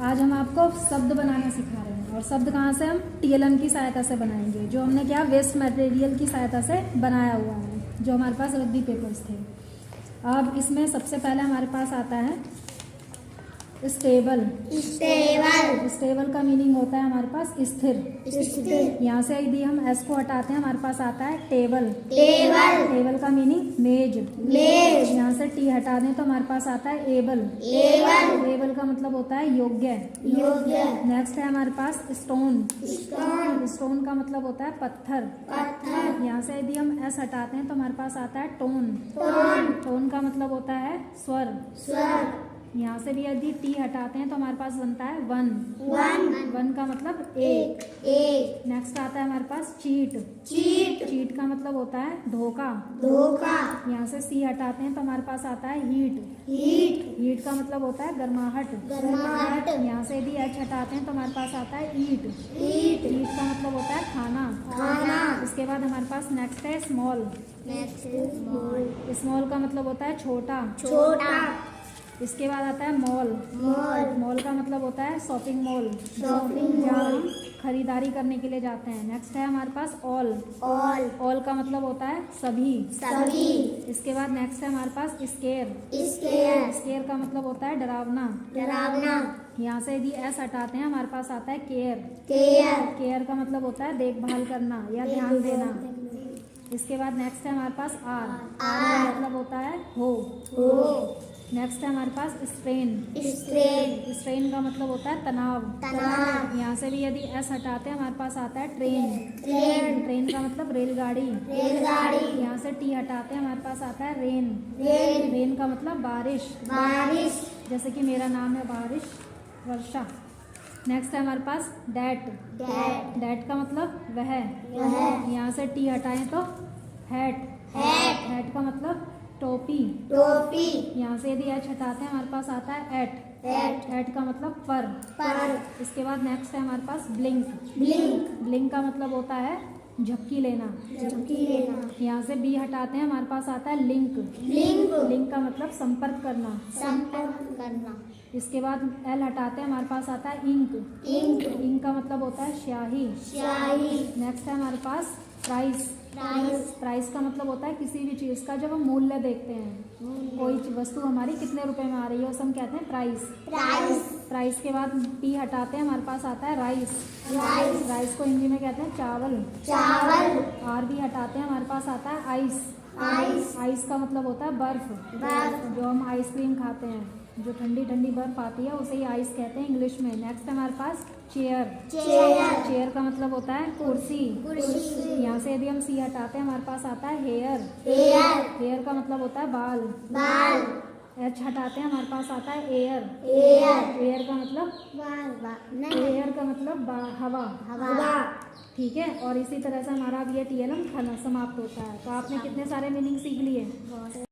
आज हम आपको शब्द बनाना सिखा रहे हैं और शब्द कहाँ से हम TLM की सहायता से बनाएंगे, जो हमने क्या वेस्ट मटेरियल की सहायता से बनाया हुआ है, जो हमारे पास रद्दी पेपर्स थे। अब इसमें सबसे पहले हमारे पास आता है स्टेबल। स्टेबल का मीनिंग होता है हमारे पास स्थिर। यहाँ से यदि हम एस को हटाते हैं हमारे पास आता है टेबल। टेबल का मीनिंग मेज। यहाँ से टी हटा दें तो हमारे पास आता है एबल। एबल का मतलब होता है योग्य। नेक्स्ट है हमारे पास स्टोन। स्टोन का मतलब होता है पत्थर। यहाँ से यदि हम एस हटाते हैं तो हमारे पास आता है टोन। टोन का मतलब होता है स्वर। यहाँ से भी यदि टी हटाते हैं तो हमारे पास बनता है वन। वन का मतलब एक। नेक्स्ट आता है हमारे पास चीट। चीट का मतलब होता है धोखा। यहाँ से सी हटाते हैं तो हमारे पास आता है हीट। हीट का मतलब होता है गर्माहट। यहाँ से यदि एच हटाते हैं तो हमारे पास आता है ईट। ईट का मतलब होता है खाना। इसके बाद हमारे पास नेक्स्ट है स्मॉल। स्मॉल का मतलब होता है छोटा। इसके बाद आता है मॉल। मॉल का मतलब होता है शॉपिंग मॉल, जहाँ हम खरीदारी करने के लिए जाते हैं। नेक्स्ट है हमारे पास ऑल। ऑल का मतलब होता है सभी। इसके बाद नेक्स्ट है हमारे पास स्केयर। स्केयर का मतलब होता है डरावना। यहाँ से यदि एस हटाते हैं हमारे पास आता है केयर। केयर का मतलब होता है देखभाल करना या ध्यान देना। इसके बाद नेक्स्ट है हमारे पास आर का मतलब होता है हो। नेक्स्ट है हमारे पास स्ट्रेन। स्ट्रेन का मतलब होता है तनाव। यहाँ से भी यदि एस हटाते हैं हमारे पास आता है ट्रेन। ट्रेन का मतलब रेलगाड़ी। यहाँ से टी हटाते हैं हमारे पास आता है रेन। रेन का मतलब बारिश। जैसे कि मेरा नाम है बारिश, वर्षा। नेक्स्ट है हमारे पास डैट। डैट का मतलब वह। यहाँ से टी हटाएं तो हैट। हैट का मतलब टोपी। यहाँ से यदि एच हटाते हैं हमारे पास आता है एट। एट का मतलब पर। इसके बाद नेक्स्ट है हमारे पास ब्लिंक। ब्लिंक का मतलब होता है झपकी लेना। यहाँ से बी हटाते हैं हमारे पास आता है लिंक। लिंक का मतलब संपर्क करना। इसके बाद एल हटाते हैं हमारे पास आता है इंक। इंक का मतलब होता है स्याही। नेक्स्ट है हमारे पास प्राइस। प्राइस का मतलब होता है किसी भी चीज़ का जब हम मूल्य देखते हैं, कोई वस्तु हमारी कितने रुपए में आ रही है उसे हम कहते हैं प्राइस। प्राइस के बाद पी हटाते हैं हमारे पास आता है राइस। राइस को हिंदी में कहते हैं चावल। आर भी हटाते हैं हमारे पास आता है आइस। आइस का मतलब होता है बर्फ। जो हम आइसक्रीम खाते हैं, जो ठंडी बर्फ आती है उसे ही आइस कहते हैं इंग्लिश में। नेक्स्ट हमारे पास चेयर का मतलब होता है कुर्सी। यहाँ से यदि हम सी हटाते हैं हमारे पास आता है हेयर का मतलब होता है बाल। एच हटाते हैं हमारे पास आता है एयर का मतलब हवा। ठीक है, और इसी तरह से हमारा अब ये TLM समाप्त होता है। तो आपने कितने सारे मीनिंग सीख लिए?